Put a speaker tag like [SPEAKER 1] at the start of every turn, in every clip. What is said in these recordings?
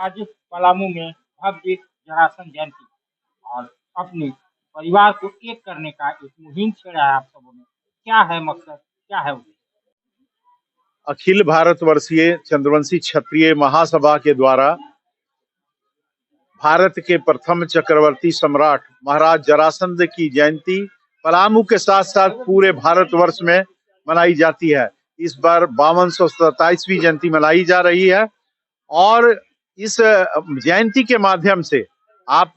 [SPEAKER 1] आज पलामू में भव्य जरासन जयंती और अपने परिवार को एक करने का एक मुहिम छेड़ा है आप सबों ने। क्या है मकसद, क्या है उद्देश्य?
[SPEAKER 2] अखिल भारतवर्षीय चंद्रवंशी क्षत्रिय महासभा के द्वारा भारत के प्रथम चक्रवर्ती सम्राट महाराज जरासंध की जयंती पलामू के साथ साथ पूरे भारतवर्ष में मनाई जाती है। इस बार 5227वीं जयंती मनाई जा रही है और इस जयंती के माध्यम से आप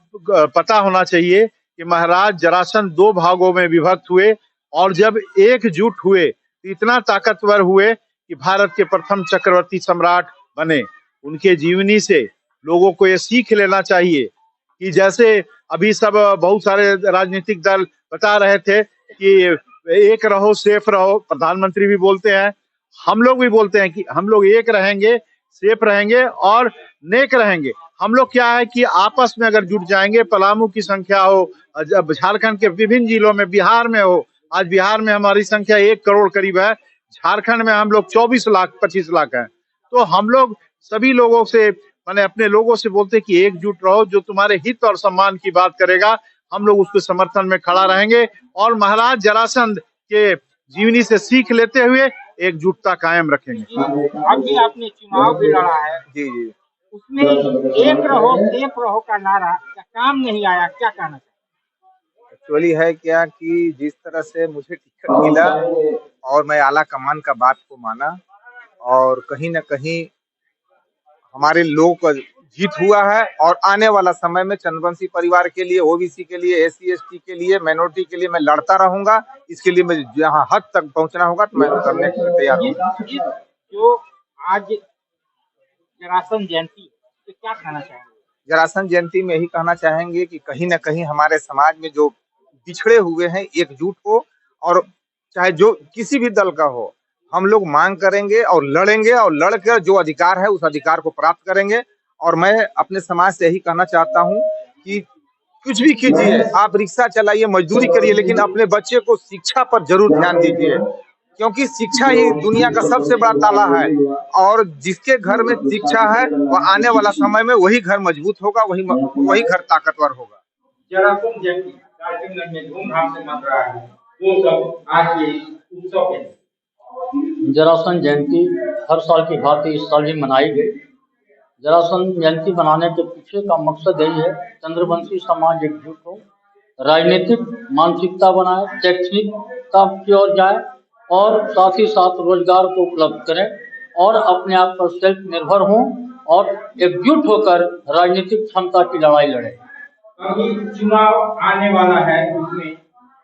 [SPEAKER 2] पता होना चाहिए कि महाराज जरासंध दो भागों में विभक्त हुए और जब एकजुट हुए तो इतना ताकतवर हुए कि भारत के प्रथम चक्रवर्ती सम्राट बने। उनके जीवनी से लोगों को ये सीख लेना चाहिए कि जैसे अभी सब बहुत सारे राजनीतिक दल बता रहे थे कि एक रहो सेफ रहो, प्रधानमंत्री भी बोलते हैं, हम लोग भी बोलते हैं कि हम लोग एक रहेंगे, सेफ रहेंगे और नेक रहेंगे। हम लोग क्या है कि आपस में अगर जुट जाएंगे, पलामू की संख्या हो, जब झारखंड के विभिन्न जिलों में, बिहार में हो, आज बिहार में हमारी संख्या 1 करोड़ करीब है, झारखंड में हम लोग 24 लाख 25 लाख हैं। तो हम लोग सभी लोगों से मैंने अपने लोगों से बोलते कि एकजुट रहो, जो तुम्हारे हित और सम्मान की बात करेगा हम लोग उसके समर्थन में खड़ा रहेंगे और महाराज जरासंध के जीवनी से सीख लेते हुए एकजुटता कायम रखेंगे।
[SPEAKER 1] अभी आपने चुनाव भी लड़ा है
[SPEAKER 2] जी जी,
[SPEAKER 1] उसमें एक रहो सेफ रहो का नारा का काम नहीं आया, क्या कहना चाहिए?
[SPEAKER 3] एक्चुअली है क्या कि जिस तरह से मुझे टिकट मिला और मैं आला कमान का बात को माना और कहीं न कहीं हमारे लोगों का जीत हुआ है और आने वाला समय में चंद्रवंशी परिवार के लिए, ओबीसी के लिए, एससी एसटी के लिए, माइनॉरिटी के लिए मैं लड़ता रहूंगा। इसके लिए मैं जहां हद तक पहुंचना होगा तो मैं करने के लिए तैयार हूँ।
[SPEAKER 1] जो आज जरासंध जयंती तो क्या कहना चाहेंगे?
[SPEAKER 3] जरासंध जयंती में यही कहना चाहेंगे कि कहीं न कहीं हमारे समाज में जो बिछड़े हुए हैं एकजुट हो और चाहे जो किसी भी दल का हो, हम लोग मांग करेंगे और लड़ेंगे और लड़कर जो अधिकार है उस अधिकार को प्राप्त करेंगे। और मैं अपने समाज से यही कहना चाहता हूँ कि कुछ भी कीजिए, आप रिक्शा चलाइए, मजदूरी करिए, लेकिन अपने बच्चे को शिक्षा पर जरूर ध्यान दीजिए, क्योंकि शिक्षा ही दुनिया का सबसे बड़ा ताला है और जिसके घर में शिक्षा है वह आने वाला समय में वही घर मजबूत होगा, वही घर ताकतवर होगा।
[SPEAKER 1] जरासंध जयंती राजगंज में धूमधाम से मना रहा है, वो सब आज के उत्सव के
[SPEAKER 4] जरासंध जयंती हर साल की भांति इस साल भी मनाई गई। जरासंध जयंती मनाने के पीछे का मकसद यही है, चंद्रवंशी समाज एकजुट हो, राजनीतिक मानसिकता बनाए, शैक्षणिकता की ओर जाए और साथ ही साथ रोजगार को उपलब्ध करें और अपने आप पर सेल्फ निर्भर हों और एकजुट होकर राजनीतिक क्षमता की लड़ाई लड़ें।
[SPEAKER 1] अभी चुनाव आने वाला है, उसमें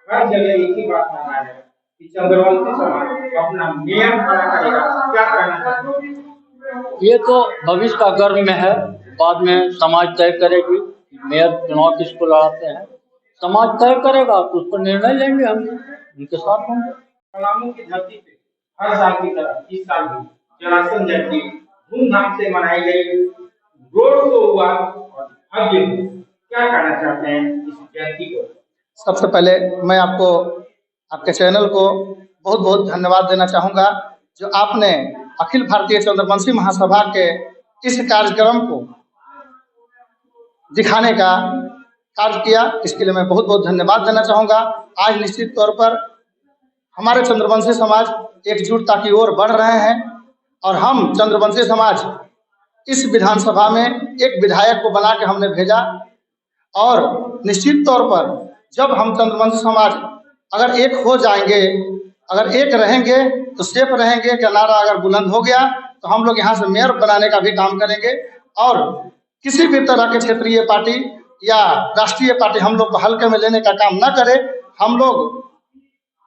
[SPEAKER 1] हर जगह एक ही बात कहना है कि चंद्रवंशी समाज अपना मेयर खड़ा करेगा, क्या कहना चाहते हैं?
[SPEAKER 4] ये तो भविष्य का गर्व में है, बाद में समाज तय करेगी मेयर चुनाव किसको लड़ाते हैं, समाज तय करेगा तो उस पर निर्णय लेंगे, हम उनके साथ होंगे।
[SPEAKER 1] पलामू की धरती पे हर साल की तरह इस साल भी जरासंध जयंती धूमधाम से मनाई गई, रोड शो हुआ और भव्य हुआ। क्या कहना चाहते हैं इस जयंती को?
[SPEAKER 5] सबसे पहले मैं आपको, आपके चैनल को बहुत बहुत धन्यवाद देना चाहूँगा, जो आपने अखिल भारतीय चंद्रवंशी महासभा के इस कार्यक्रम को दिखाने का कार्य किया, इसके लिए मैं बहुत बहुत धन्यवाद देना चाहूँगा। आज निश्चित तौर पर हमारे चंद्रवंशी समाज एकजुटता की ओर बढ़ रहे हैं और हम चंद्रवंशी समाज इस विधानसभा में एक विधायक को बना के हमने भेजा और निश्चित तौर पर जब हम चंद्रवंशी समाज अगर एक हो जाएंगे, अगर एक रहेंगे तो सेफ रहेंगे का नारा अगर बुलंद हो गया तो हम लोग यहाँ से मेयर बनाने का भी काम करेंगे और किसी भी तरह के क्षेत्रीय पार्टी या राष्ट्रीय पार्टी हम लोग को हल्के में लेने का काम न करे। हम लोग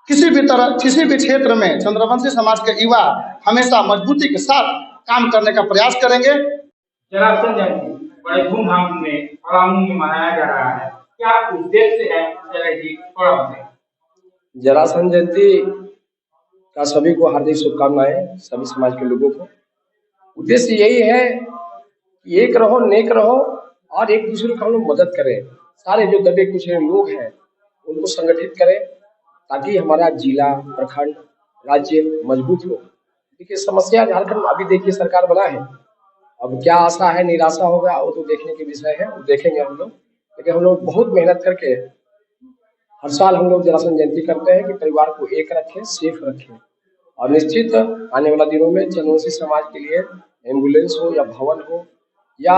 [SPEAKER 5] किसी भी तरह, किसी भी क्षेत्र में चंद्रवंशी समाज के युवा हमेशा मजबूती के साथ काम करने का प्रयास करेंगे।
[SPEAKER 1] जरासंध जयंती बड़े धूमधाम में पलामू में मनाया जा रहा है, क्या उद्देश्य है?
[SPEAKER 6] जरासंध जयंती का सभी को हार्दिक शुभकामनाएं, सभी समाज के लोगों को। उद्देश्य यही है कि एक रहो, नेक रहो और एक दूसरे को हम लोग मदद करें। सारे जो दबे कुचले लोग हैं उनको संगठित करें ताकि हमारा जिला, प्रखंड, राज्य मजबूत हो। देखिए समस्या झारखंड में अभी देखिए सरकार बना है, अब क्या आशा है निराशा होगा वो तो देखने के विषय है, वो देखेंगे हम लोग। लेकिन हम लोग बहुत मेहनत करके हर साल हम लोग जरासंध जयंती करते हैं कि परिवार को एक रखें, सेफ रखें। और निश्चित आने वाला दिनों में चंद्रवंशी समाज के लिए एम्बुलेंस हो या भवन हो या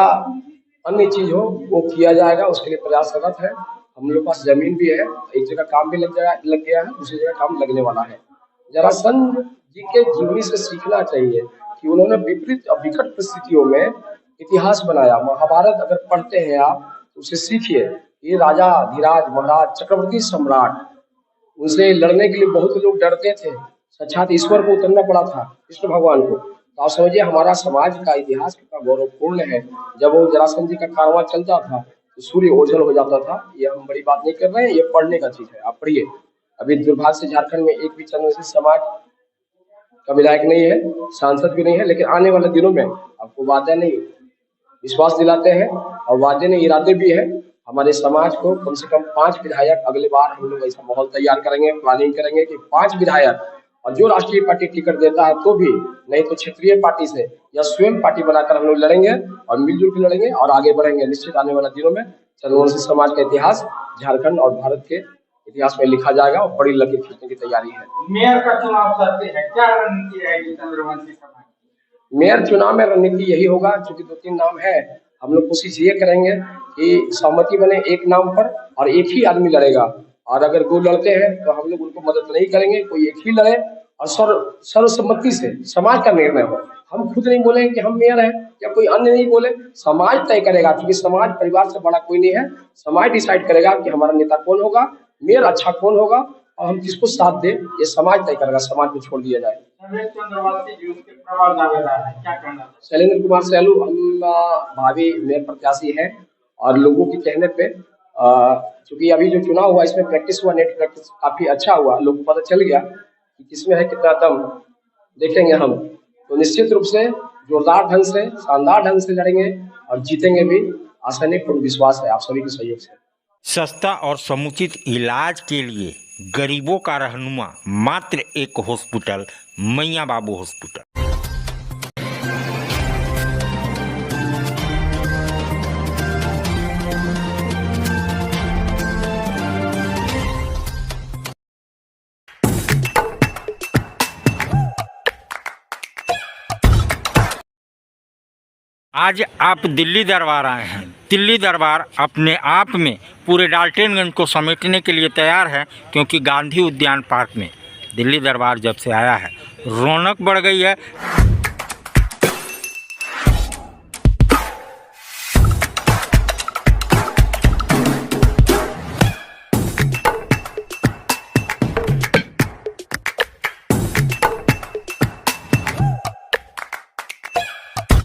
[SPEAKER 6] अन्य चीज हो वो किया जाएगा, उसके लिए प्रयासरत है। हम लोग पास जमीन भी है, एक जगह काम भी लग गया है, दूसरी जगह काम लगने वाला है। जरासंध जी के जीवनी से सीखना चाहिए कि उन्होंने विपरीत और विकट परिस्थितियों में इतिहास बनाया। महाभारत अगर पढ़ते हैं आप तो उसे सीखिए। ये राजा धीराज महाराज चक्रवर्ती सम्राट, उनसे लड़ने के लिए बहुत लोग डरते थे, साक्षात ईश्वर को उतरना पड़ा था, कृष्ण भगवान को। तो आप समझिए हमारा समाज का इतिहास कितना गौरवपूर्ण है। जब वो जरासंध जी का कारवां चलता था तो सूर्य ओझल हो जाता था। ये हम बड़ी बात नहीं कर रहे हैं, ये पढ़ने का चीज है, आप पढ़िए। अभी दुर्भाग्य से झारखंड में एक भी चंद्रवंशी समाज का विधायक नहीं है, सांसद भी नहीं है, लेकिन आने वाले दिनों में आपको वादा नहीं विश्वास दिलाते हैं और वादे ने इरादे भी है। हमारे समाज को कम से कम 5 विधायक अगले बार हम लोग ऐसा माहौल तैयार करेंगे, प्लानिंग करेंगे कि 5 विधायक, और जो राष्ट्रीय पार्टी टिकट देता है तो भी, नहीं तो क्षेत्रीय पार्टी से या स्वयं पार्टी बनाकर हम लोग लड़ेंगे और मिलजुल कर लड़ेंगे और आगे बढ़ेंगे। निश्चित आने वाले दिनों में चंद्रवंशी समाज का इतिहास झारखंड और भारत के इतिहास में लिखा जाएगा और बड़ी लकीर खींचने की तैयारी है।
[SPEAKER 1] मेयर का चुनाव करते हैं, क्या रणनीति रहेगी चंद्रवंशी समाज?
[SPEAKER 6] मेयर चुनाव में रणनीति यही होगा, चूंकि 2-3 नाम है, हम लोग कोशिश ये करेंगे कि सहमति बने एक नाम पर और एक ही आदमी लड़ेगा। और अगर 2 लड़ते हैं तो हम लोग उनको मदद नहीं करेंगे, कोई एक ही लड़े और सर्वसम्मति से समाज का निर्णय हो। हम खुद नहीं बोलेंगे कि हम मेयर हैं या कोई अन्य नहीं बोले, समाज तय करेगा। क्योंकि समाज परिवार से बड़ा कोई नहीं है, समाज डिसाइड करेगा कि हमारा नेता कौन होगा, मेयर अच्छा कौन होगा और हम किसको साथ दें, ये समाज तय करेगा। समाज को छोड़ दिया जाए।
[SPEAKER 1] चंद्रवंशी जी उसके प्रबल दावेदार है, क्या कहना?
[SPEAKER 6] शैलेंद्र कुमार सैलू हम भावी मेयर प्रत्याशी हैं और लोगों के कहने पे क्योंकि अभी जो चुनाव हुआ इसमें प्रैक्टिस हुआ, नेट प्रैक्टिस काफी अच्छा हुआ, लोगों को पता चल गया कि किसमें है कितना दम। देखेंगे हम तो निश्चित रूप से जोरदार ढंग से, शानदार ढंग से लड़ेंगे और जीतेंगे भी, आशा नहीं पूर्ण विश्वास है आप सभी के सहयोग से।
[SPEAKER 7] सस्ता और समुचित इलाज के लिए गरीबों का रहनुमा मात्र एक हॉस्पिटल, मैया बाबू हॉस्पिटल। आज आप दिल्ली दरबार आए हैं। दिल्ली दरबार अपने आप में पूरे डाल्टनगंज को समेटने के लिए तैयार है, क्योंकि गांधी उद्यान पार्क में दिल्ली दरबार जब से आया है रौनक बढ़ गई है।